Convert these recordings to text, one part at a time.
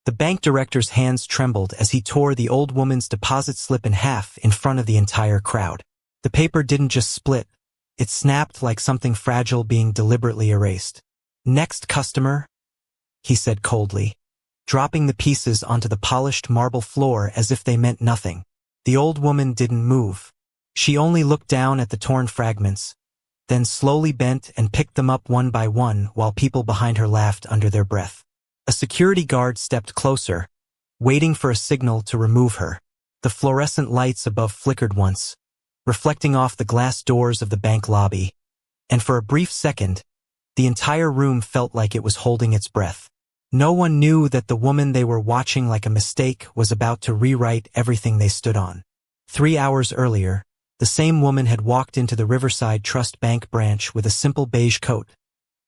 The bank director's hands trembled as he tore the old woman's deposit slip in half in front of the entire crowd. The paper didn't just split, it snapped like something fragile being deliberately erased. "Next customer," he said coldly, dropping the pieces onto the polished marble floor as if they meant nothing. The old woman didn't move. She only looked down at the torn fragments, then slowly bent and picked them up one by one while people behind her laughed under their breath. A security guard stepped closer, waiting for a signal to remove her. The fluorescent lights above flickered once, reflecting off the glass doors of the bank lobby, and for a brief second, the entire room felt like it was holding its breath. No one knew that the woman they were watching like a mistake was about to rewrite everything they stood on. 3 hours earlier, the same woman had walked into the Riverside Trust Bank branch with a simple beige coat,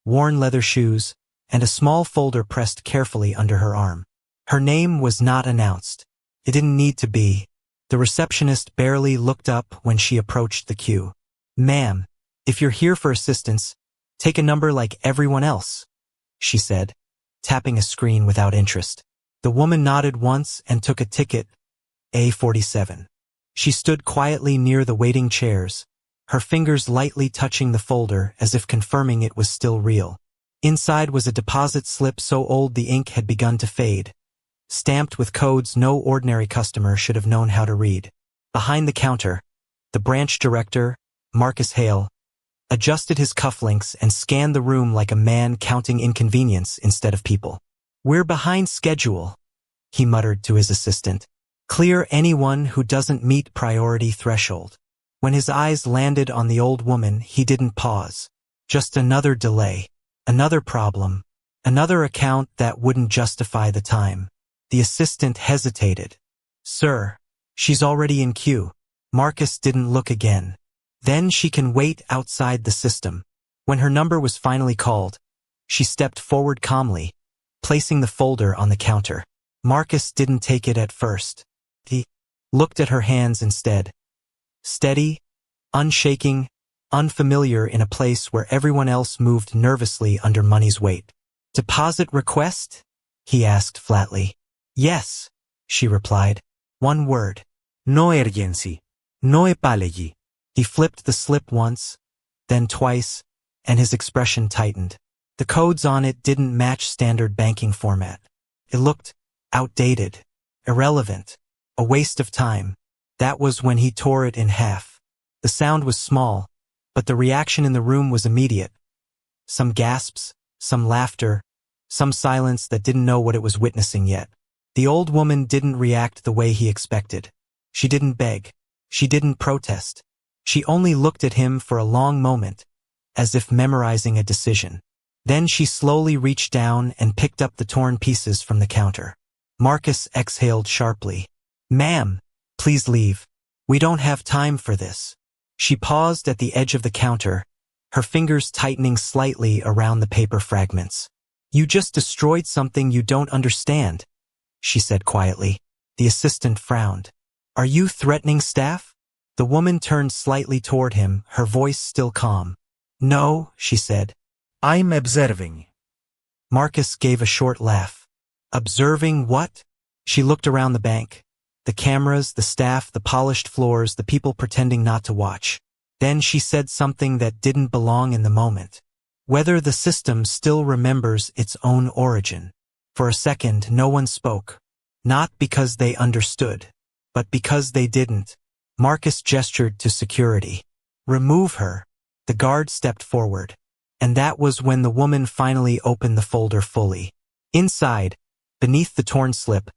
worn leather shoes, and a small folder pressed carefully under her arm. Her name was not announced. It didn't need to be. The receptionist barely looked up when she approached the queue. "Ma'am, if you're here for assistance, take a number like everyone else," she said, tapping a screen without interest. The woman nodded once and took a ticket, A47. She stood quietly near the waiting chairs, her fingers lightly touching the folder as if confirming it was still real. Inside was a deposit slip so old the ink had begun to fade, stamped with codes no ordinary customer should have known how to read. Behind the counter, the branch director, Marcus Hale, adjusted his cufflinks and scanned the room like a man counting inconvenience instead of people. "We're behind schedule," he muttered to his assistant. "Clear anyone who doesn't meet priority threshold." When his eyes landed on the old woman, he didn't pause. Just another delay. Another problem, another account that wouldn't justify the time. The assistant hesitated. "Sir, she's already in queue." Marcus didn't look again. "Then she can wait outside the system." When her number was finally called, she stepped forward calmly, placing the folder on the counter. Marcus didn't take it at first. He looked at her hands instead. Steady, unshaking, unfamiliar in a place where everyone else moved nervously under money's weight. "Deposit request?" he asked flatly. "Yes," she replied. One word. "No urgency. No apology." He flipped the slip once, then twice, and his expression tightened. The codes on it didn't match standard banking format. It looked outdated, irrelevant, a waste of time. That was when he tore it in half. The sound was small, but the reaction in the room was immediate. Some gasps, some laughter, some silence that didn't know what it was witnessing yet. The old woman didn't react the way he expected. She didn't beg. She didn't protest. She only looked at him for a long moment, as if memorizing a decision. Then she slowly reached down and picked up the torn pieces from the counter. Marcus exhaled sharply. "Ma'am, please leave. We don't have time for this." She paused at the edge of the counter, her fingers tightening slightly around the paper fragments. "You just destroyed something you don't understand," she said quietly. The assistant frowned. "Are you threatening staff?" The woman turned slightly toward him, her voice still calm. "No," she said. "I'm observing." Marcus gave a short laugh. "Observing what?" She looked around the bank. The cameras, the staff, the polished floors, the people pretending not to watch. Then she said something that didn't belong in the moment. "Whether the system still remembers its own origin." For a second, no one spoke. Not because they understood, but because they didn't. Marcus gestured to security. "Remove her." The guard stepped forward. And that was when the woman finally opened the folder fully. Inside, beneath the torn slip,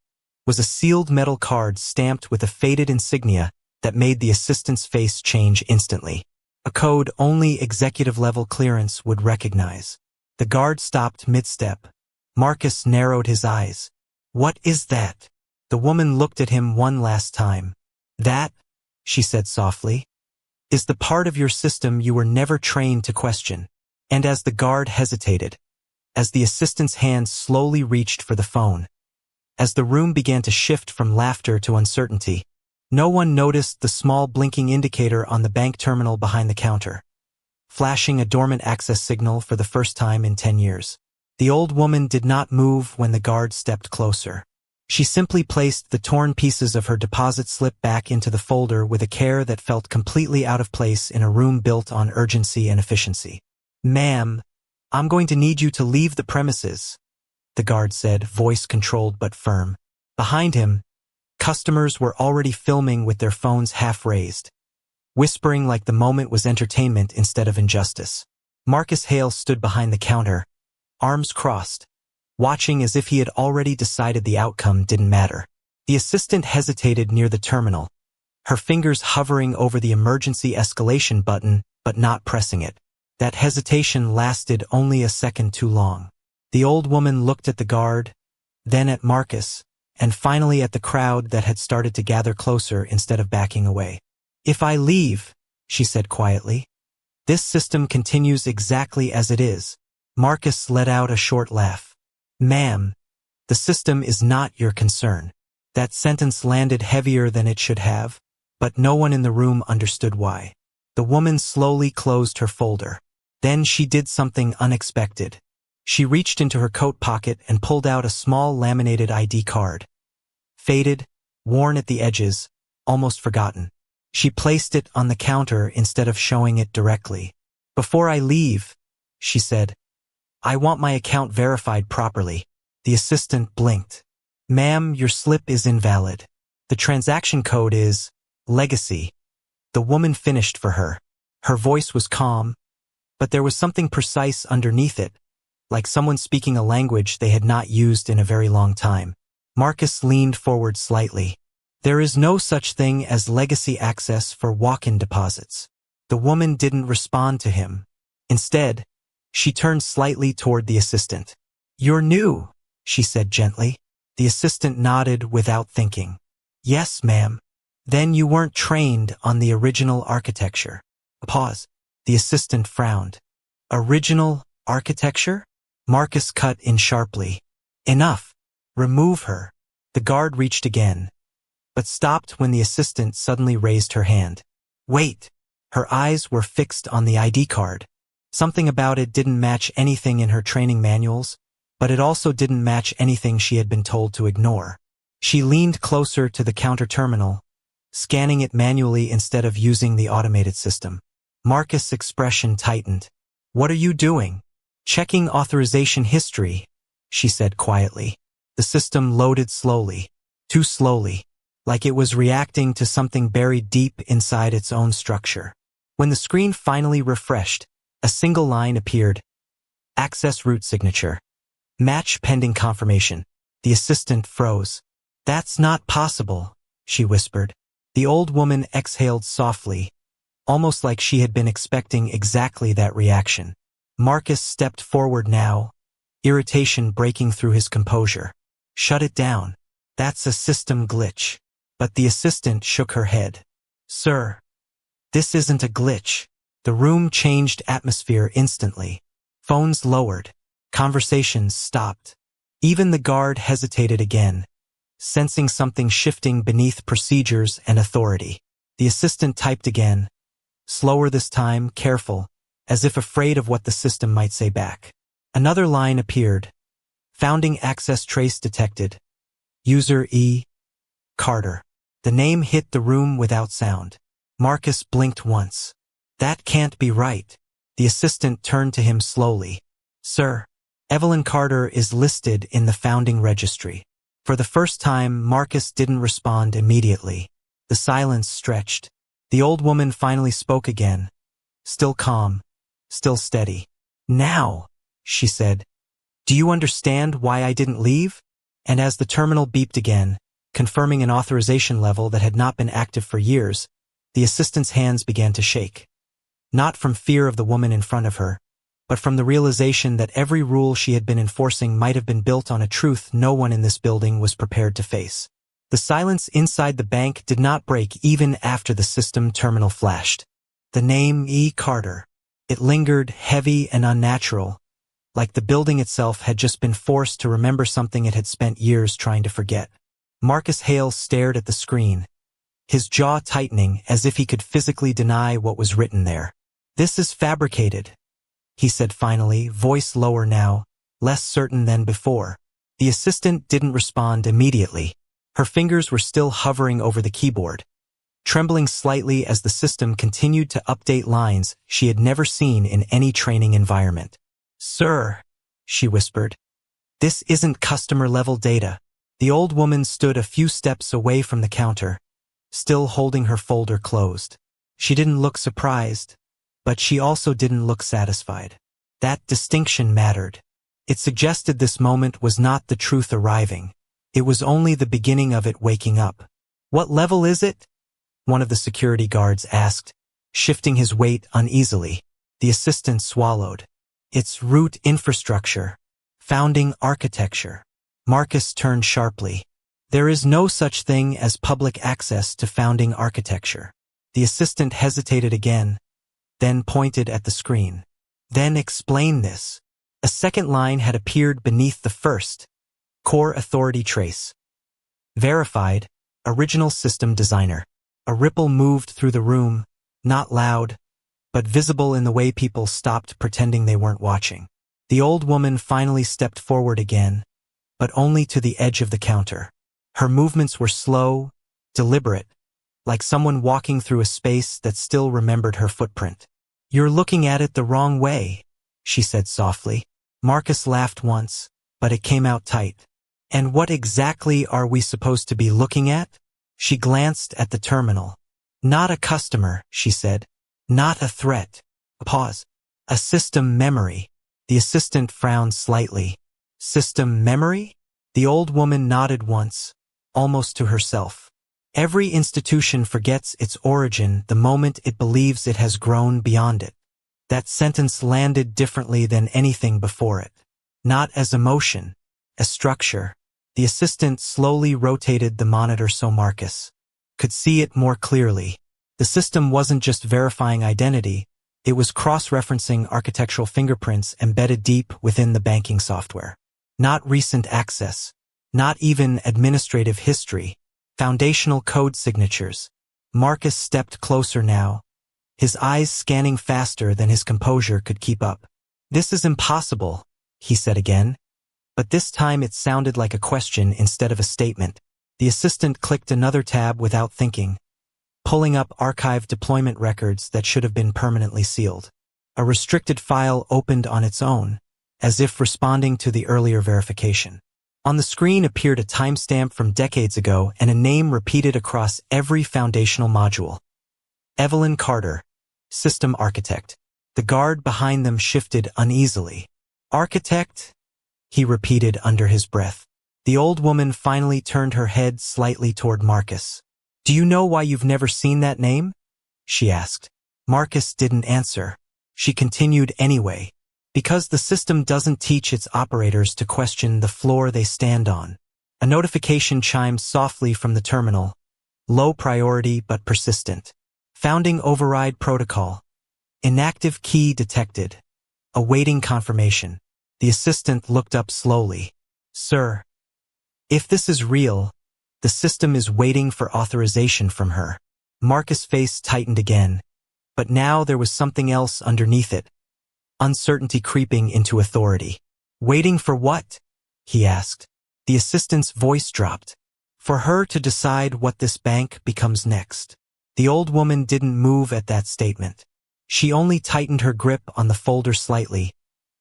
was a sealed metal card stamped with a faded insignia that made the assistant's face change instantly. A code only executive-level clearance would recognize. The guard stopped mid-step. Marcus narrowed his eyes. "What is that?" The woman looked at him one last time. "That," she said softly, "is the part of your system you were never trained to question." And as the guard hesitated, as the assistant's hand slowly reached for the phone, as the room began to shift from laughter to uncertainty, no one noticed the small blinking indicator on the bank terminal behind the counter, flashing a dormant access signal for the first time in 10 years. The old woman did not move when the guard stepped closer. She simply placed the torn pieces of her deposit slip back into the folder with a care that felt completely out of place in a room built on urgency and efficiency. "Ma'am, I'm going to need you to leave the premises," the guard said, voice controlled but firm. Behind him, customers were already filming with their phones half raised, whispering like the moment was entertainment instead of injustice. Marcus Hale stood behind the counter, arms crossed, watching as if he had already decided the outcome didn't matter. The assistant hesitated near the terminal, her fingers hovering over the emergency escalation button but not pressing it. That hesitation lasted only a second too long. The old woman looked at the guard, then at Marcus, and finally at the crowd that had started to gather closer instead of backing away. "If I leave," she said quietly, "this system continues exactly as it is." Marcus let out a short laugh. "Ma'am, the system is not your concern." That sentence landed heavier than it should have, but no one in the room understood why. The woman slowly closed her folder. Then she did something unexpected. She reached into her coat pocket and pulled out a small laminated ID card. Faded, worn at the edges, almost forgotten. She placed it on the counter instead of showing it directly. "Before I leave," she said, "I want my account verified properly." The assistant blinked. "Ma'am, your slip is invalid. The transaction code is legacy." The woman finished for her. Her voice was calm, but there was something precise underneath it, like someone speaking a language they had not used in a very long time. Marcus leaned forward slightly. "There is no such thing as legacy access for walk-in deposits." The woman didn't respond to him. Instead, she turned slightly toward the assistant. "You're new," she said gently. The assistant nodded without thinking. "Yes, ma'am." "Then you weren't trained on the original architecture." A pause. The assistant frowned. "Original architecture?" Marcus cut in sharply. "Enough. Remove her." The guard reached again, but stopped when the assistant suddenly raised her hand. "Wait." Her eyes were fixed on the ID card. Something about it didn't match anything in her training manuals, but it also didn't match anything she had been told to ignore. She leaned closer to the counter terminal, scanning it manually instead of using the automated system. Marcus' expression tightened. "What are you doing?" "Checking authorization history," she said quietly. The system loaded slowly, too slowly, like it was reacting to something buried deep inside its own structure. When the screen finally refreshed, a single line appeared. "Access root signature. Match pending confirmation." The assistant froze. "That's not possible," she whispered. The old woman exhaled softly, almost like she had been expecting exactly that reaction. Marcus stepped forward now, irritation breaking through his composure. "Shut it down. That's a system glitch." But the assistant shook her head. "Sir, this isn't a glitch." The room changed atmosphere instantly. Phones lowered. Conversations stopped. Even the guard hesitated again, sensing something shifting beneath procedures and authority. The assistant typed again, slower this time, careful, as if afraid of what the system might say back. Another line appeared. "Founding access trace detected. User E. Carter." The name hit the room without sound. Marcus blinked once. "That can't be right." The assistant turned to him slowly. "Sir, Evelyn Carter is listed in the founding registry." For the first time, Marcus didn't respond immediately. The silence stretched. The old woman finally spoke again, still calm, still steady. "Now," she said, "do you understand why I didn't leave?" And as the terminal beeped again, confirming an authorization level that had not been active for years, the assistant's hands began to shake. Not from fear of the woman in front of her, but from the realization that every rule she had been enforcing might have been built on a truth no one in this building was prepared to face. The silence inside the bank did not break even after the system terminal flashed. The name E. Carter. It lingered heavy and unnatural, like the building itself had just been forced to remember something it had spent years trying to forget. Marcus Hale stared at the screen, his jaw tightening as if he could physically deny what was written there. "This is fabricated," he said finally, voice lower now, less certain than before. The assistant didn't respond immediately. Her fingers were still hovering over the keyboard, trembling slightly as the system continued to update lines she had never seen in any training environment. "Sir," she whispered, "this isn't customer-level data." The old woman stood a few steps away from the counter, still holding her folder closed. She didn't look surprised, but she also didn't look satisfied. That distinction mattered. It suggested this moment was not the truth arriving. It was only the beginning of it waking up. "What level is it?" one of the security guards asked, shifting his weight uneasily. The assistant swallowed. "It's root infrastructure. Founding architecture." Marcus turned sharply. "There is no such thing as public access to founding architecture." The assistant hesitated again, then pointed at the screen. "Then explain this." A second line had appeared beneath the first. Core authority trace. Verified, original system designer. A ripple moved through the room, not loud, but visible in the way people stopped pretending they weren't watching. The old woman finally stepped forward again, but only to the edge of the counter. Her movements were slow, deliberate, like someone walking through a space that still remembered her footprint. "You're looking at it the wrong way," she said softly. Marcus laughed once, but it came out tight. "And what exactly are we supposed to be looking at?" She glanced at the terminal. "Not a customer," she said. "Not a threat." A pause. "A system memory." The assistant frowned slightly. "System memory?" The old woman nodded once, almost to herself. "Every institution forgets its origin the moment it believes it has grown beyond it." That sentence landed differently than anything before it. Not as emotion, as structure. The assistant slowly rotated the monitor so Marcus could see it more clearly. The system wasn't just verifying identity, it was cross-referencing architectural fingerprints embedded deep within the banking software. Not recent access, not even administrative history, foundational code signatures. Marcus stepped closer now, his eyes scanning faster than his composure could keep up. "This is impossible," he said again, but this time it sounded like a question instead of a statement. The assistant clicked another tab without thinking, pulling up archived deployment records that should have been permanently sealed. A restricted file opened on its own, as if responding to the earlier verification. On the screen appeared a timestamp from decades ago and a name repeated across every foundational module. Evelyn Carter, System Architect. The guard behind them shifted uneasily. "Architect?" he repeated under his breath. The old woman finally turned her head slightly toward Marcus. "Do you know why you've never seen that name?" she asked. Marcus didn't answer. She continued anyway. "Because the system doesn't teach its operators to question the floor they stand on." A notification chimed softly from the terminal, low priority but persistent. "Founding override protocol. Inactive key detected. Awaiting confirmation." The assistant looked up slowly. "Sir, if this is real, the system is waiting for authorization from her." Marcus' face tightened again, but now there was something else underneath it. Uncertainty creeping into authority. "Waiting for what?" he asked. The assistant's voice dropped. "For her to decide what this bank becomes next." The old woman didn't move at that statement. She only tightened her grip on the folder slightly,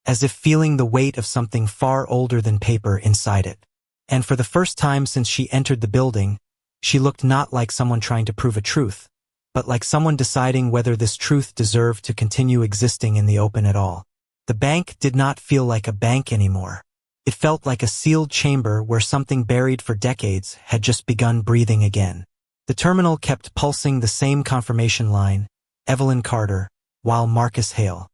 as if feeling the weight of something far older than paper inside it. And for the first time since she entered the building, she looked not like someone trying to prove a truth, but like someone deciding whether this truth deserved to continue existing in the open at all. The bank did not feel like a bank anymore. It felt like a sealed chamber where something buried for decades had just begun breathing again. The terminal kept pulsing the same confirmation line, Evelyn Carter, while Marcus Hale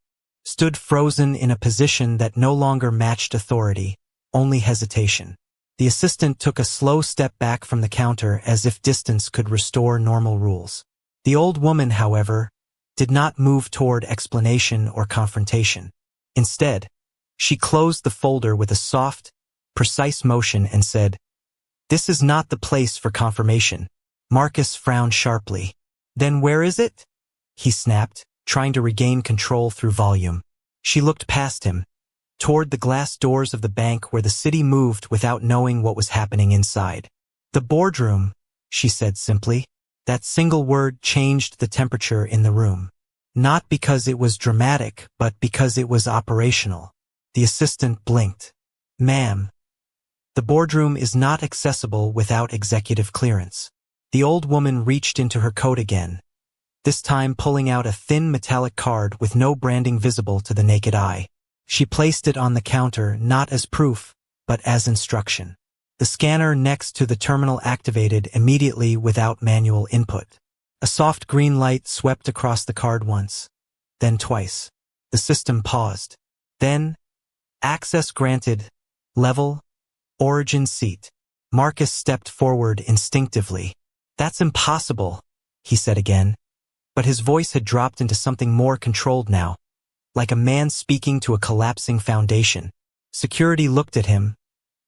stood frozen in a position that no longer matched authority, only hesitation. The assistant took a slow step back from the counter as if distance could restore normal rules. The old woman, however, did not move toward explanation or confrontation. Instead, she closed the folder with a soft, precise motion and said, "This is not the place for confirmation." Marcus frowned sharply. "Then where is it?" he snapped, trying to regain control through volume. She looked past him, toward the glass doors of the bank where the city moved without knowing what was happening inside. "The boardroom," she said simply. That single word changed the temperature in the room. Not because it was dramatic, but because it was operational. The assistant blinked. "Ma'am, the boardroom is not accessible without executive clearance." The old woman reached into her coat again, this time pulling out a thin metallic card with no branding visible to the naked eye. She placed it on the counter not as proof, but as instruction. The scanner next to the terminal activated immediately without manual input. A soft green light swept across the card once, then twice. The system paused. Then, access granted, level, origin seat. Marcus stepped forward instinctively. "That's impossible," he said again, but his voice had dropped into something more controlled now, like a man speaking to a collapsing foundation. Security looked at him,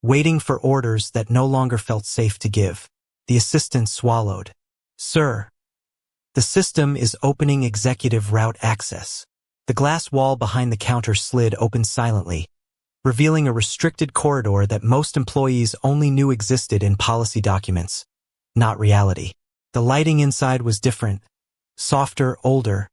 waiting for orders that no longer felt safe to give. The assistant swallowed. "Sir, the system is opening executive route access." The glass wall behind the counter slid open silently, revealing a restricted corridor that most employees only knew existed in policy documents, not reality. The lighting inside was different, softer, older,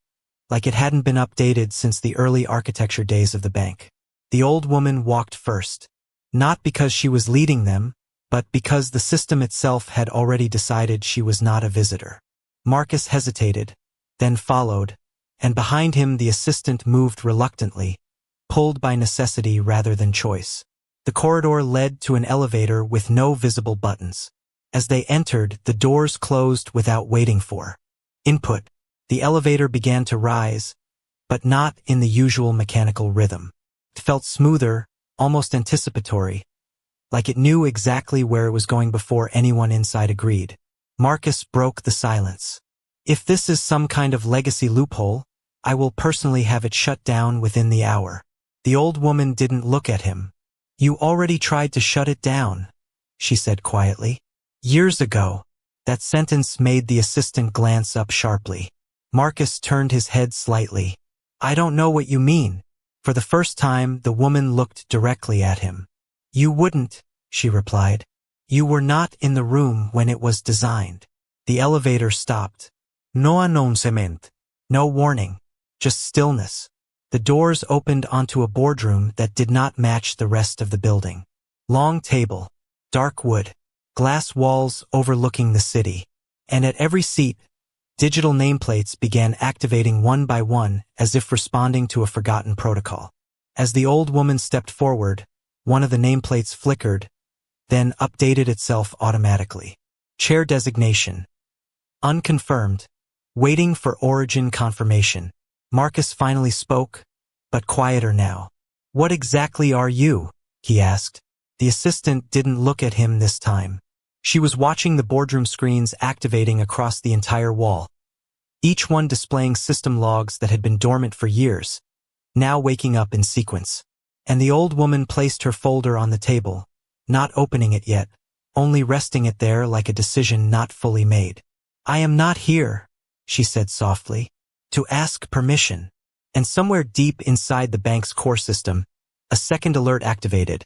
like it hadn't been updated since the early architecture days of the bank. The old woman walked first. Not because she was leading them, but because the system itself had already decided she was not a visitor. Marcus hesitated, then followed, and behind him the assistant moved reluctantly, pulled by necessity rather than choice. The corridor led to an elevator with no visible buttons. As they entered, the doors closed without waiting for input. The elevator began to rise, but not in the usual mechanical rhythm. It felt smoother, almost anticipatory, like it knew exactly where it was going before anyone inside agreed. Marcus broke the silence. "If this is some kind of legacy loophole, I will personally have it shut down within the hour." The old woman didn't look at him. "You already tried to shut it down," she said quietly. "Years ago." That sentence made the assistant glance up sharply. Marcus turned his head slightly. "I don't know what you mean." For the first time, the woman looked directly at him. "You wouldn't," she replied. "You were not in the room when it was designed." The elevator stopped. No announcement. No warning. Just stillness. The doors opened onto a boardroom that did not match the rest of the building. Long table. Dark wood. Glass walls overlooking the city. And at every seat, digital nameplates began activating one by one as if responding to a forgotten protocol. As the old woman stepped forward, one of the nameplates flickered, then updated itself automatically. Chair designation. Unconfirmed. Waiting for origin confirmation. Marcus finally spoke, but quieter now. "What exactly are you?" he asked. The assistant didn't look at him this time. She was watching the boardroom screens activating across the entire wall, each one displaying system logs that had been dormant for years, now waking up in sequence. And the old woman placed her folder on the table, not opening it yet, only resting it there like a decision not fully made. "I am not here," she said softly, "to ask permission." And somewhere deep inside the bank's core system, a second alert activated.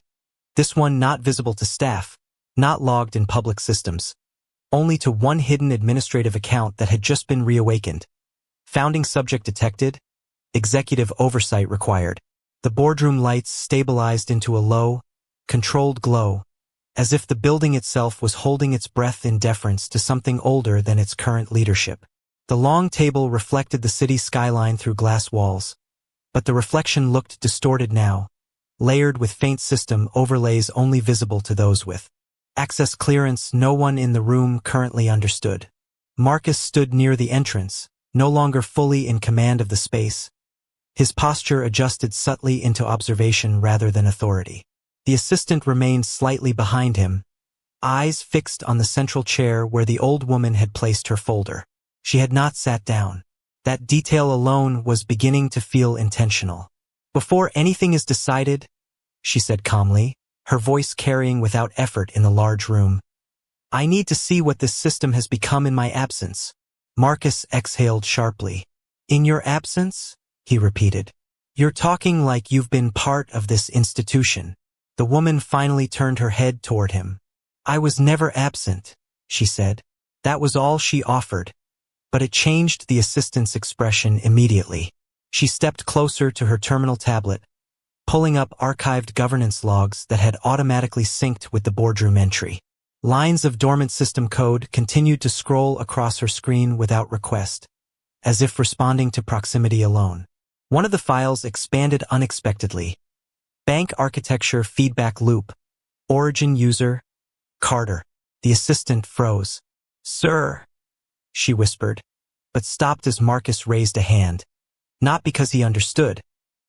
This one not visible to staff, not logged in public systems, only to one hidden administrative account that had just been reawakened. Founding subject detected, executive oversight required. The boardroom lights stabilized into a low, controlled glow, as if the building itself was holding its breath in deference to something older than its current leadership. The long table reflected the city skyline through glass walls, but the reflection looked distorted now, layered with faint system overlays only visible to those with access clearance no one in the room currently understood. Marcus stood near the entrance, no longer fully in command of the space. His posture adjusted subtly into observation rather than authority. The assistant remained slightly behind him, eyes fixed on the central chair where the old woman had placed her folder. She had not sat down. That detail alone was beginning to feel intentional. "Before anything is decided," she said calmly, her voice carrying without effort in the large room, "I need to see what this system has become in my absence." Marcus exhaled sharply. "In your absence?" he repeated. You're talking like you've been part of this institution. The woman finally turned her head toward him. I was never absent, she said. That was all she offered. But it changed the assistant's expression immediately. She stepped closer to her terminal tablet, pulling up archived governance logs that had automatically synced with the boardroom entry. Lines of dormant system code continued to scroll across her screen without request, as if responding to proximity alone. One of the files expanded unexpectedly. Bank architecture feedback loop. Origin user, Carter. The assistant froze. Sir, she whispered, but stopped as Marcus raised a hand. Not because he understood,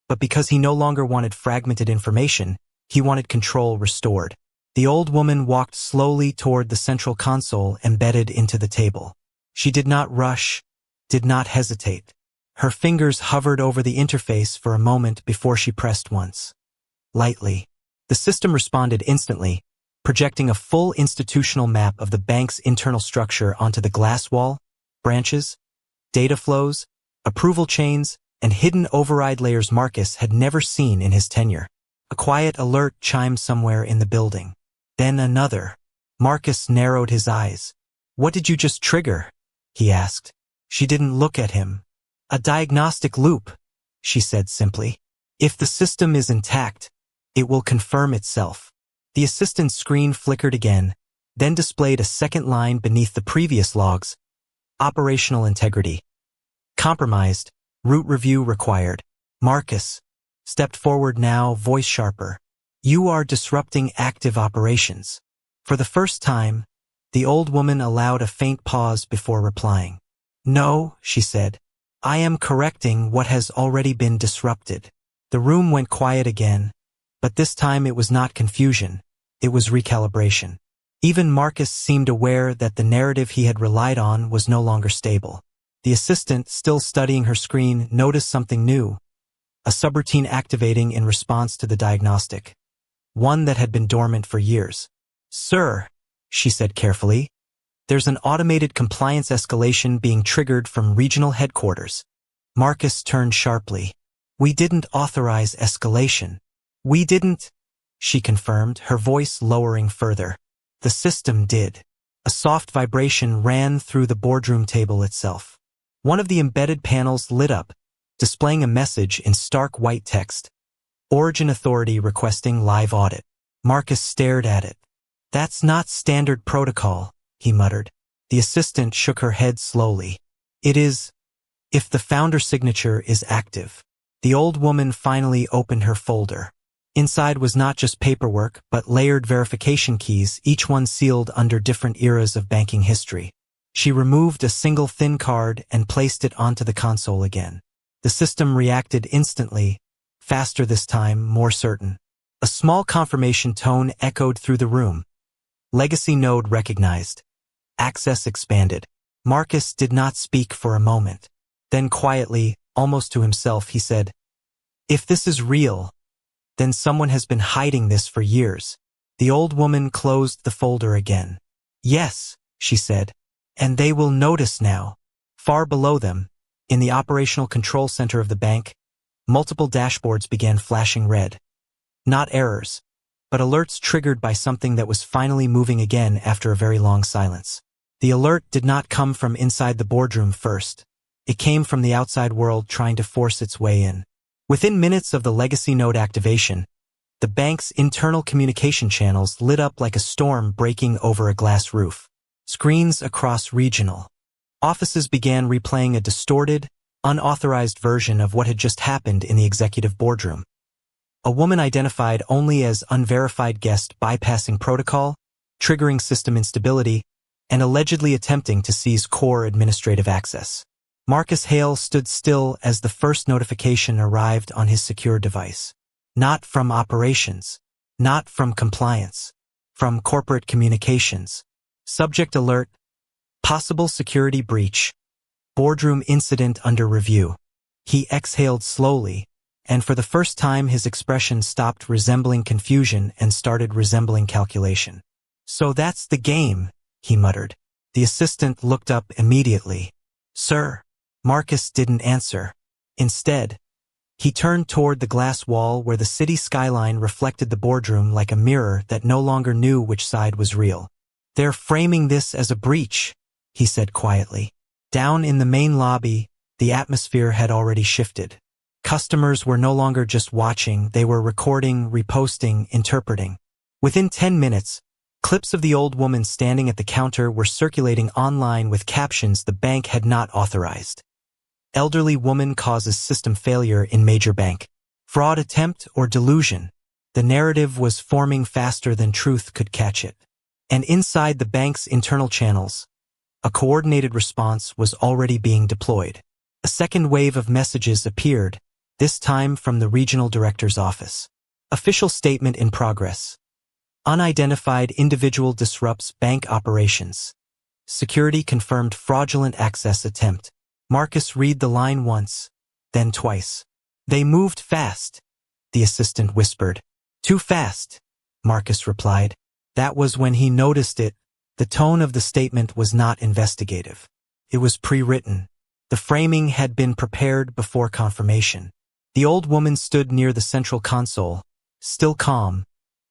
but because he no longer wanted fragmented information, he wanted control restored. The old woman walked slowly toward the central console embedded into the table. She did not rush, did not hesitate. Her fingers hovered over the interface for a moment before she pressed once. Lightly. The system responded instantly, projecting a full institutional map of the bank's internal structure onto the glass wall, branches, data flows, approval chains, and hidden override layers Marcus had never seen in his tenure. A quiet alert chimed somewhere in the building. Then another. Marcus narrowed his eyes. What did you just trigger? He asked. She didn't look at him. A diagnostic loop, she said simply. If the system is intact, it will confirm itself. The assistant's screen flickered again, then displayed a second line beneath the previous logs. Operational integrity. Compromised. Root review required. Marcus stepped forward now, voice sharper. You are disrupting active operations. For the first time, the old woman allowed a faint pause before replying. No, she said. I am correcting what has already been disrupted. The room went quiet again, but this time it was not confusion, it was recalibration. Even Marcus seemed aware that the narrative he had relied on was no longer stable. The assistant, still studying her screen, noticed something new, a subroutine activating in response to the diagnostic, one that had been dormant for years. Sir, she said carefully, there's an automated compliance escalation being triggered from regional headquarters. Marcus turned sharply. We didn't authorize escalation. We didn't, she confirmed, her voice lowering further. The system did. A soft vibration ran through the boardroom table itself. One of the embedded panels lit up, displaying a message in stark white text. Origin Authority requesting live audit. Marcus stared at it. That's not standard protocol, he muttered. The assistant shook her head slowly. It is, if the founder signature is active. The old woman finally opened her folder. Inside was not just paperwork, but layered verification keys, each one sealed under different eras of banking history. She removed a single thin card and placed it onto the console again. The system reacted instantly, faster this time, more certain. A small confirmation tone echoed through the room. Legacy node recognized. Access expanded. Marcus did not speak for a moment. Then quietly, almost to himself, he said, If this is real, then someone has been hiding this for years. The old woman closed the folder again. Yes, she said. And they will notice now. Far below them, in the operational control center of the bank, multiple dashboards began flashing red. Not errors, but alerts triggered by something that was finally moving again after a very long silence. The alert did not come from inside the boardroom first. It came from the outside world trying to force its way in. Within minutes of the legacy node activation, the bank's internal communication channels lit up like a storm breaking over a glass roof. Screens across regional offices began replaying a distorted, unauthorized version of what had just happened in the executive boardroom. A woman identified only as unverified guest bypassing protocol, triggering system instability, and allegedly attempting to seize core administrative access. Marcus Hale stood still as the first notification arrived on his secure device. Not from operations, not from compliance, from corporate communications. Subject alert, possible security breach, boardroom incident under review. He exhaled slowly, and for the first time his expression stopped resembling confusion and started resembling calculation. So that's the game, he muttered. The assistant looked up immediately. Sir. Marcus didn't answer. Instead, He turned toward the glass wall where the city skyline reflected the boardroom like a mirror that no longer knew which side was real. "They're framing this as a breach," he said quietly. Down in the main lobby, the atmosphere had already shifted. Customers were no longer just watching, they were recording, reposting, interpreting. Within 10 minutes, clips of the old woman standing at the counter were circulating online with captions the bank had not authorized. "Elderly woman causes system failure in major bank. Fraud attempt or delusion." The narrative was forming faster than truth could catch it. And inside the bank's internal channels, a coordinated response was already being deployed. A second wave of messages appeared, this time from the regional director's office. Official statement in progress. Unidentified individual disrupts bank operations. Security confirmed fraudulent access attempt. Marcus read the line once, then twice. "They moved fast," the assistant whispered. "Too fast," Marcus replied. That was when he noticed it. The tone of the statement was not investigative. It was pre-written. The framing had been prepared before confirmation. The old woman stood near the central console, still calm,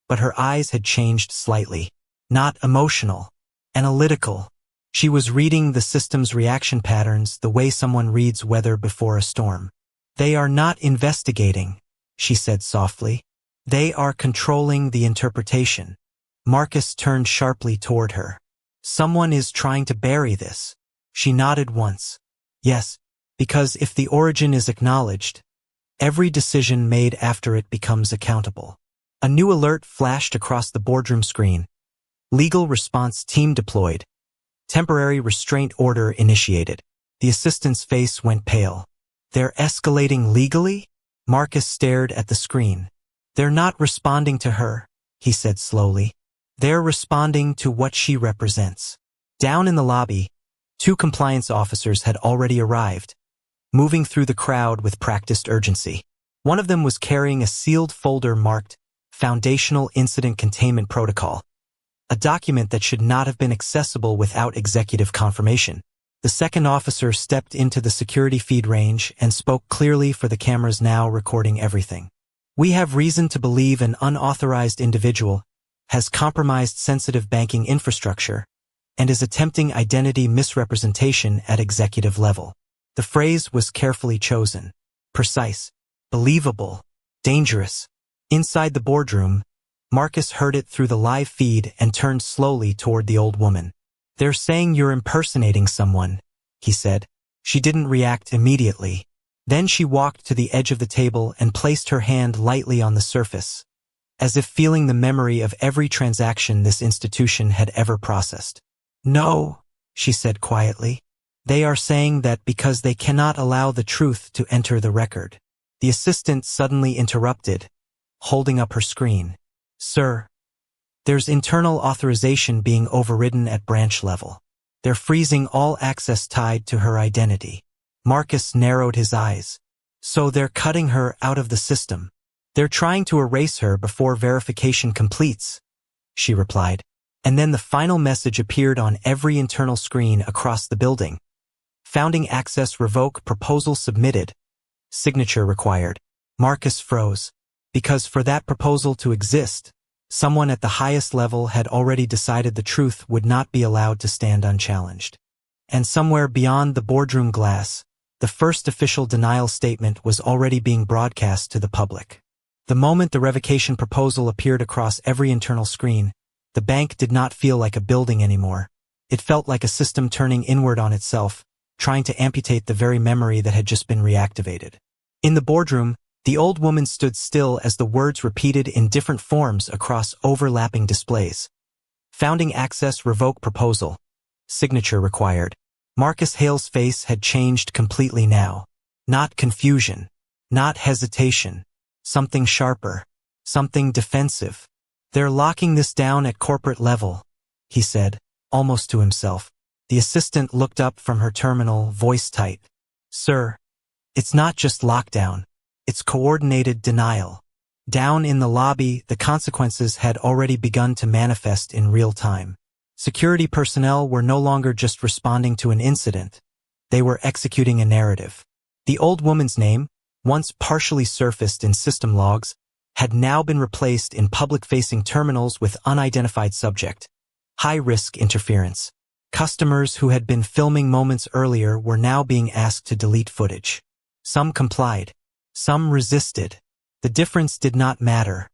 but her eyes had changed slightly. Not emotional, analytical. She was reading the system's reaction patterns the way someone reads weather before a storm. "They are not investigating," she said softly. "They are controlling the interpretation." Marcus turned sharply toward her. "Someone is trying to bury this." She nodded once. "Yes, because if the origin is acknowledged, every decision made after it becomes accountable." A new alert flashed across the boardroom screen. Legal response team deployed. Temporary restraint order initiated. The assistant's face went pale. "They're escalating legally?" Marcus stared at the screen. "They're not responding to her," he said slowly. "They're responding to what she represents." Down in the lobby, 2 compliance officers had already arrived, moving through the crowd with practiced urgency. One of them was carrying a sealed folder marked Foundational Incident Containment Protocol, a document that should not have been accessible without executive confirmation. The second officer stepped into the security feed range and spoke clearly for the cameras now recording everything. "We have reason to believe an unauthorized individual has compromised sensitive banking infrastructure and is attempting identity misrepresentation at executive level." The phrase was carefully chosen. Precise, believable, dangerous. Inside the boardroom, Marcus heard it through the live feed and turned slowly toward the old woman. "They're saying you're impersonating someone," he said. She didn't react immediately. Then she walked to the edge of the table and placed her hand lightly on the surface, as if feeling the memory of every transaction this institution had ever processed. "No," she said quietly. "They are saying that because they cannot allow the truth to enter the record." The assistant suddenly interrupted, holding up her screen. "Sir, there's internal authorization being overridden at branch level. They're freezing all access tied to her identity." Marcus narrowed his eyes. "So they're cutting her out of the system. They're trying to erase her before verification completes," she replied. And then the final message appeared on every internal screen across the building. "Founding access revoke proposal submitted. Signature required." Marcus froze, because for that proposal to exist, someone at the highest level had already decided the truth would not be allowed to stand unchallenged. And somewhere beyond the boardroom glass, the first official denial statement was already being broadcast to the public. The moment the revocation proposal appeared across every internal screen, the bank did not feel like a building anymore. It felt like a system turning inward on itself, trying to amputate the very memory that had just been reactivated. In the boardroom, the old woman stood still as the words repeated in different forms across overlapping displays. "Founding access revoke proposal. Signature required." Marcus Hale's face had changed completely now. Not confusion. Not hesitation. Something sharper. Something defensive. "They're locking this down at corporate level," he said, almost to himself. The assistant looked up from her terminal, voice tight. "Sir, it's not just lockdown. It's coordinated denial." Down in the lobby, the consequences had already begun to manifest in real time. Security personnel were no longer just responding to an incident. They were executing a narrative. The old woman's name, once partially surfaced in system logs, had now been replaced in public-facing terminals with unidentified subject. High-risk interference. Customers who had been filming moments earlier were now being asked to delete footage. Some complied. Some resisted. The difference did not matter.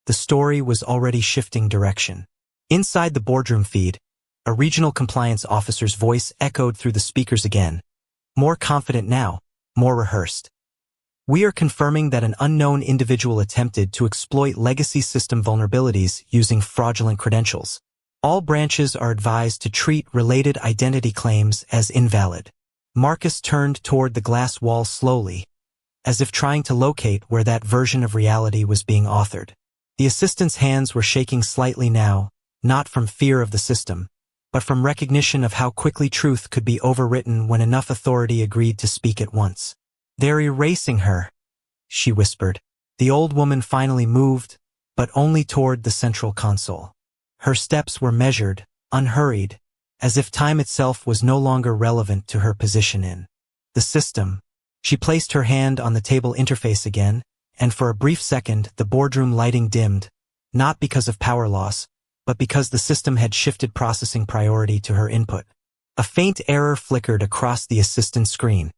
The story was already shifting direction. Inside the boardroom feed, a regional compliance officer's voice echoed through the speakers again. More confident now, more rehearsed. We are confirming that an unknown individual attempted to exploit legacy system vulnerabilities using fraudulent credentials. All branches are advised to treat related identity claims as invalid. Marcus turned toward the glass wall slowly, as if trying to locate where that version of reality was being authored. The assistant's hands were shaking slightly now, not from fear of the system, but from recognition of how quickly truth could be overwritten when enough authority agreed to speak at once. "They're erasing her," she whispered. The old woman finally moved, but only toward the central console. Her steps were measured, unhurried, as if time itself was no longer relevant to her position in the system. She placed her hand on the table interface again, and for a brief second the boardroom lighting dimmed, not because of power loss, but because the system had shifted processing priority to her input. A faint error flickered across the assistant screen.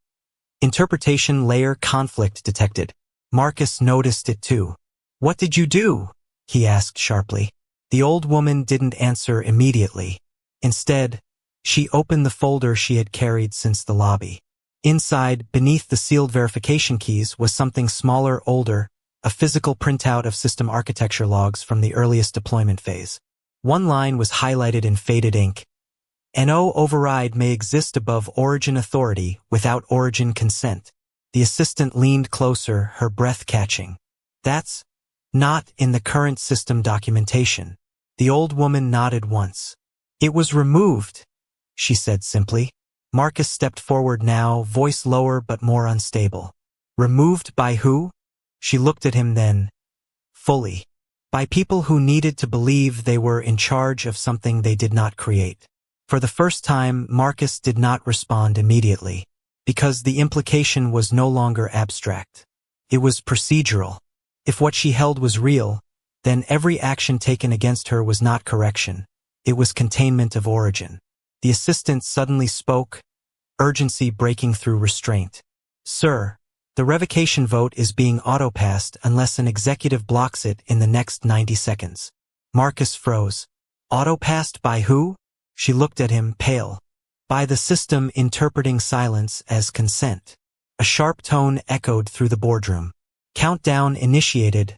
Interpretation layer conflict detected. Marcus noticed it too. "What did you do?" he asked sharply. The old woman didn't answer immediately. Instead, she opened the folder she had carried since the lobby. Inside, beneath the sealed verification keys, was something smaller, older, a physical printout of system architecture logs from the earliest deployment phase. One line was highlighted in faded ink. "No override may exist above origin authority without origin consent." The assistant leaned closer, her breath catching. "That's not in the current system documentation." The old woman nodded once. "It was removed," she said simply. Marcus stepped forward now, voice lower but more unstable. "Removed by who?" She looked at him then, fully. "By people who needed to believe they were in charge of something they did not create." For the first time, Marcus did not respond immediately, because the implication was no longer abstract. It was procedural. If what she held was real, then every action taken against her was not correction. It was containment of origin. The assistant suddenly spoke, urgency breaking through restraint. "Sir, the revocation vote is being auto-passed unless an executive blocks it in the next 90 seconds. Marcus froze. "Auto-passed by who?" She looked at him, pale. "By the system interpreting silence as consent." A sharp tone echoed through the boardroom. "Countdown initiated.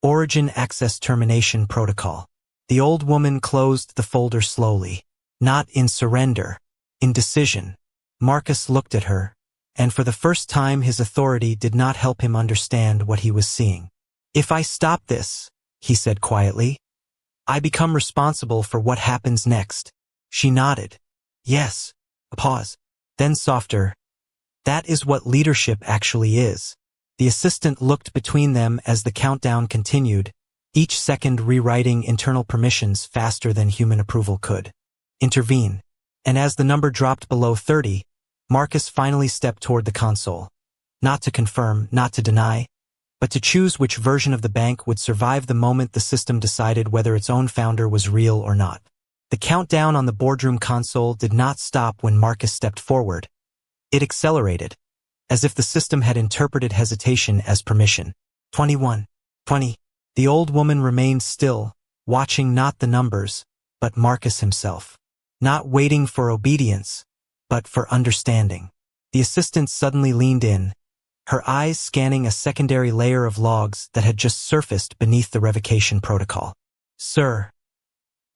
Origin access termination protocol." The old woman closed the folder slowly. Not in surrender, in decision. Marcus looked at her, and for the first time his authority did not help him understand what he was seeing. "If I stop this," he said quietly, "I become responsible for what happens next." She nodded. "Yes." A pause. Then softer. "That is what leadership actually is." The assistant looked between them as the countdown continued, each second rewriting internal permissions faster than human approval could. "Intervene." And as the number dropped below 30, Marcus finally stepped toward the console. Not to confirm, not to deny, but to choose which version of the bank would survive the moment the system decided whether its own founder was real or not. The countdown on the boardroom console did not stop when Marcus stepped forward. It accelerated, as if the system had interpreted hesitation as permission. 21. 20. The old woman remained still, watching not the numbers, but Marcus himself. Not waiting for obedience, but for understanding. The assistant suddenly leaned in, her eyes scanning a secondary layer of logs that had just surfaced beneath the revocation protocol. "Sir,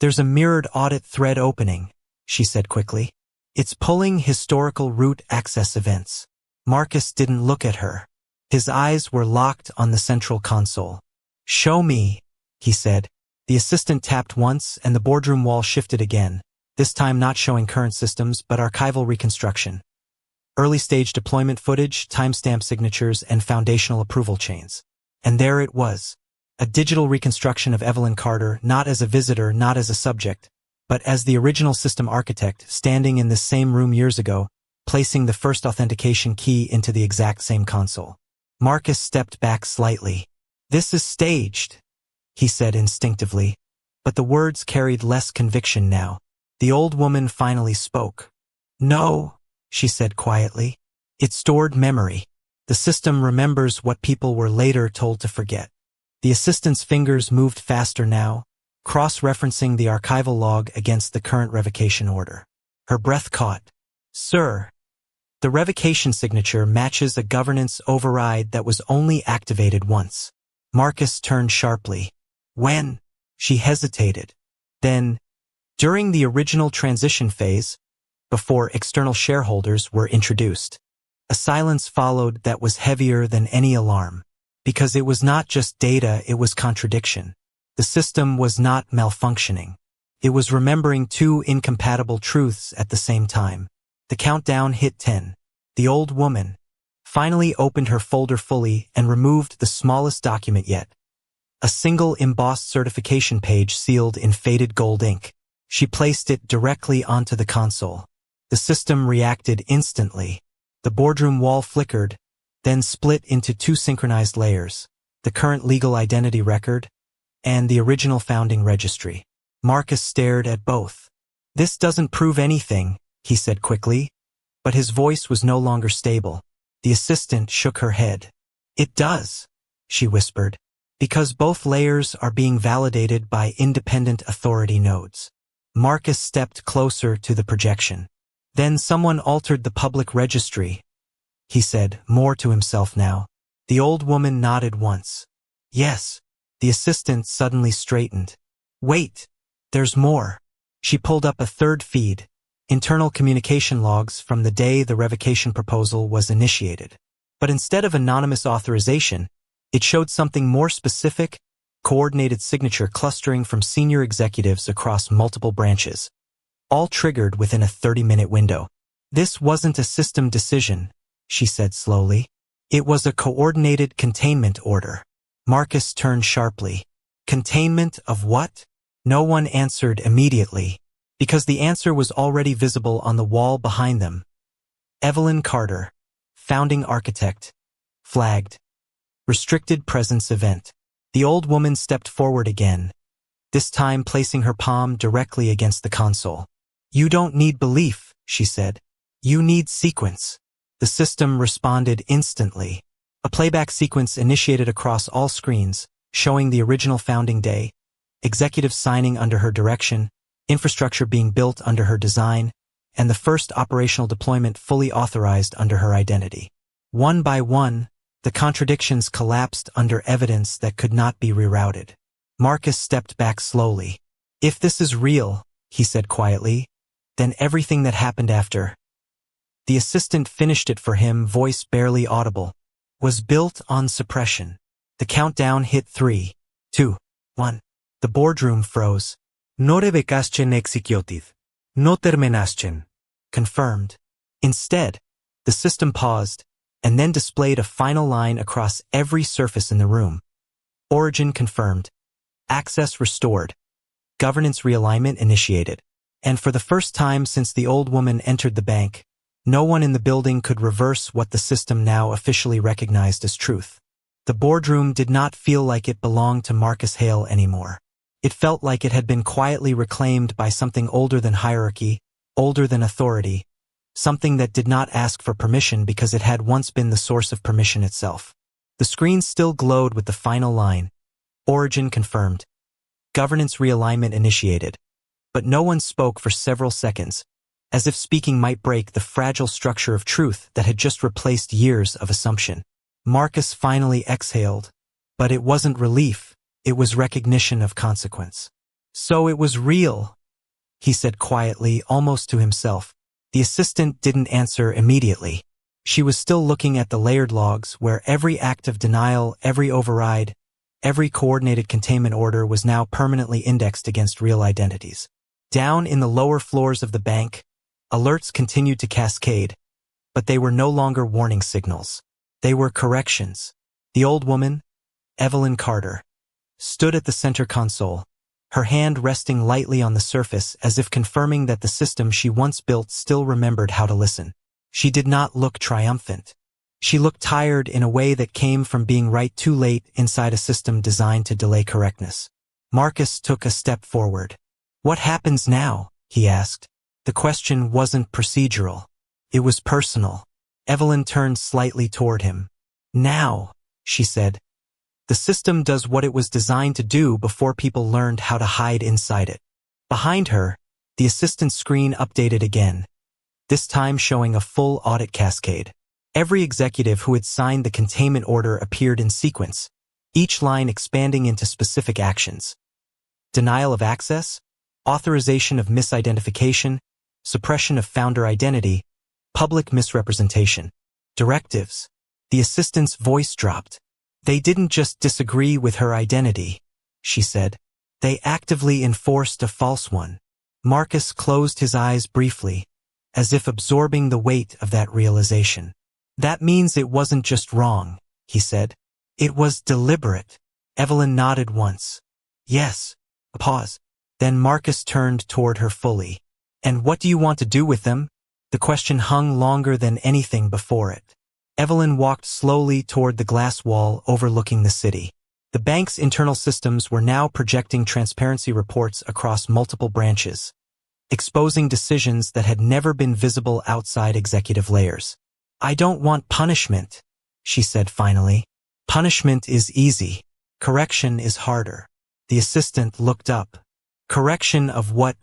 there's a mirrored audit thread opening," she said quickly. "It's pulling historical root access events." Marcus didn't look at her. His eyes were locked on the central console. "Show me," he said. The assistant tapped once and the boardroom wall shifted again, this time not showing current systems but archival reconstruction. Early-stage deployment footage, timestamp signatures, and foundational approval chains. And there it was. A digital reconstruction of Evelyn Carter, not as a visitor, not as a subject, but as the original system architect, standing in this same room years ago, placing the first authentication key into the exact same console. Marcus stepped back slightly. "This is staged," he said instinctively, but the words carried less conviction now. The old woman finally spoke. "No," she said quietly. "It's stored memory. The system remembers what people were later told to forget." The assistant's fingers moved faster now, cross-referencing the archival log against the current revocation order. Her breath caught. "Sir, the revocation signature matches a governance override that was only activated once." Marcus turned sharply. "When?" She hesitated. "Then, during the original transition phase, before external shareholders were introduced." A silence followed that was heavier than any alarm. Because it was not just data, it was contradiction. The system was not malfunctioning. It was remembering two incompatible truths at the same time. The countdown hit 10. The old woman finally opened her folder fully and removed the smallest document yet. A single embossed certification page sealed in faded gold ink. She placed it directly onto the console. The system reacted instantly. The boardroom wall flickered, then split into two synchronized layers, the current legal identity record and the original founding registry. Marcus stared at both. "This doesn't prove anything," he said quickly, but his voice was no longer stable. The assistant shook her head. "It does," she whispered, "because both layers are being validated by independent authority nodes." Marcus stepped closer to the projection. "Then someone altered the public registry," he said, more to himself now. The old woman nodded once. "Yes." The assistant suddenly straightened. "Wait, there's more." She pulled up a third feed, internal communication logs from the day the revocation proposal was initiated. But instead of anonymous authorization, it showed something more specific, coordinated signature clustering from senior executives across multiple branches, all triggered within a 30-minute window. "This wasn't a system decision," she said slowly. "It was a coordinated containment order." Marcus turned sharply. "Containment of what?" No one answered immediately, because the answer was already visible on the wall behind them. Evelyn Carter, founding architect, flagged. Restricted presence event. The old woman stepped forward again, this time placing her palm directly against the console. "You don't need belief," she said. "You need sequence." The system responded instantly. A playback sequence initiated across all screens, showing the original founding day, executives signing under her direction, infrastructure being built under her design, and the first operational deployment fully authorized under her identity. One by one, the contradictions collapsed under evidence that could not be rerouted. Marcus stepped back slowly. "If this is real," he said quietly, "then everything that happened after." The assistant finished it for him, voice barely audible. "Was built on suppression." The countdown hit 3, 2, 1. The boardroom froze. "No revocación executed. No terminación." Confirmed. Instead, the system paused, and then displayed a final line across every surface in the room. Origin confirmed. Access restored. Governance realignment initiated. And for the first time since the old woman entered the bank, no one in the building could reverse what the system now officially recognized as truth. The boardroom did not feel like it belonged to Marcus Hale anymore. It felt like it had been quietly reclaimed by something older than hierarchy, older than authority, something that did not ask for permission because it had once been the source of permission itself. The screen still glowed with the final line. Origin confirmed. Governance realignment initiated. But no one spoke for several seconds, as if speaking might break the fragile structure of truth that had just replaced years of assumption. Marcus finally exhaled, but it wasn't relief, it was recognition of consequence. "So it was real," he said quietly, almost to himself. The assistant didn't answer immediately. She was still looking at the layered logs where every act of denial, every override, every coordinated containment order was now permanently indexed against real identities. Down in the lower floors of the bank, alerts continued to cascade, but they were no longer warning signals. They were corrections. The old woman, Evelyn Carter, stood at the center console, her hand resting lightly on the surface as if confirming that the system she once built still remembered how to listen. She did not look triumphant. She looked tired in a way that came from being right too late inside a system designed to delay correctness. Marcus took a step forward. "What happens now?" he asked. The question wasn't procedural. It was personal. Evelyn turned slightly toward him. "Now," she said. "The system does what it was designed to do before people learned how to hide inside it." Behind her, the assistant screen updated again, this time showing a full audit cascade. Every executive who had signed the containment order appeared in sequence, each line expanding into specific actions. Denial of access, authorization of misidentification, suppression of founder identity, public misrepresentation. Directives. The assistant's voice dropped. "They didn't just disagree with her identity," she said. "They actively enforced a false one." Marcus closed his eyes briefly, as if absorbing the weight of that realization. "That means it wasn't just wrong," he said. "It was deliberate." Evelyn nodded once. "Yes." A pause. Then Marcus turned toward her fully. "And what do you want to do with them?" The question hung longer than anything before it. Evelyn walked slowly toward the glass wall overlooking the city. The bank's internal systems were now projecting transparency reports across multiple branches, exposing decisions that had never been visible outside executive layers. "I don't want punishment," she said finally. "Punishment is easy. Correction is harder." The assistant looked up. "Correction of what,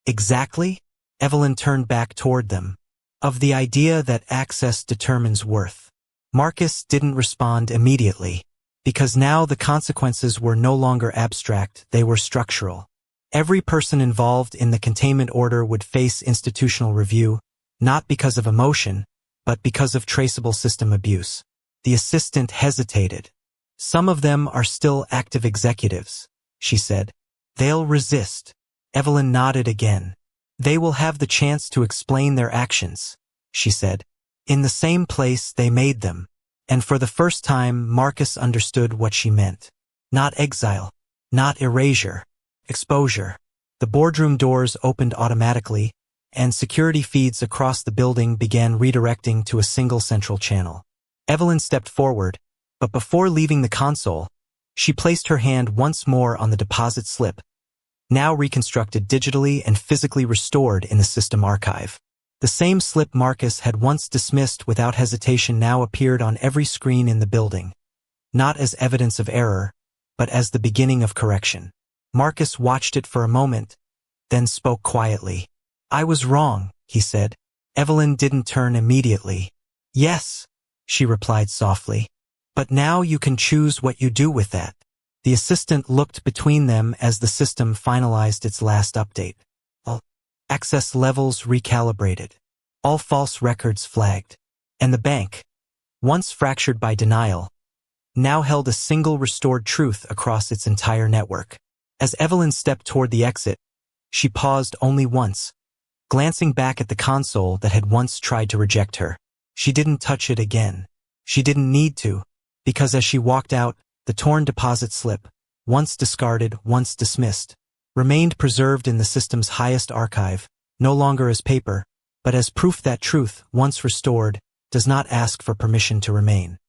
exactly?" Evelyn turned back toward them. "Of the idea that access determines worth." Marcus didn't respond immediately, because now the consequences were no longer abstract, they were structural. Every person involved in the containment order would face institutional review, not because of emotion, but because of traceable system abuse. The assistant hesitated. "Some of them are still active executives," she said. "They'll resist." Evelyn nodded again. "They will have the chance to explain their actions," she said, "in the same place they made them." And for the first time, Marcus understood what she meant. Not exile, not erasure, exposure. The boardroom doors opened automatically, and security feeds across the building began redirecting to a single central channel. Evelyn stepped forward, but before leaving the console, she placed her hand once more on the deposit slip, now reconstructed digitally and physically restored in the system archive. The same slip Marcus had once dismissed without hesitation now appeared on every screen in the building, not as evidence of error, but as the beginning of correction. Marcus watched it for a moment, then spoke quietly. "I was wrong," he said. Evelyn didn't turn immediately. "Yes," she replied softly. "But now you can choose what you do with that." The assistant looked between them as the system finalized its last update. All access levels recalibrated. All false records flagged. And the bank, once fractured by denial, now held a single restored truth across its entire network. As Evelyn stepped toward the exit, she paused only once, glancing back at the console that had once tried to reject her. She didn't touch it again. She didn't need to, because as she walked out, the torn deposit slip, once discarded, once dismissed, remained preserved in the system's highest archive, no longer as paper, but as proof that truth, once restored, does not ask for permission to remain.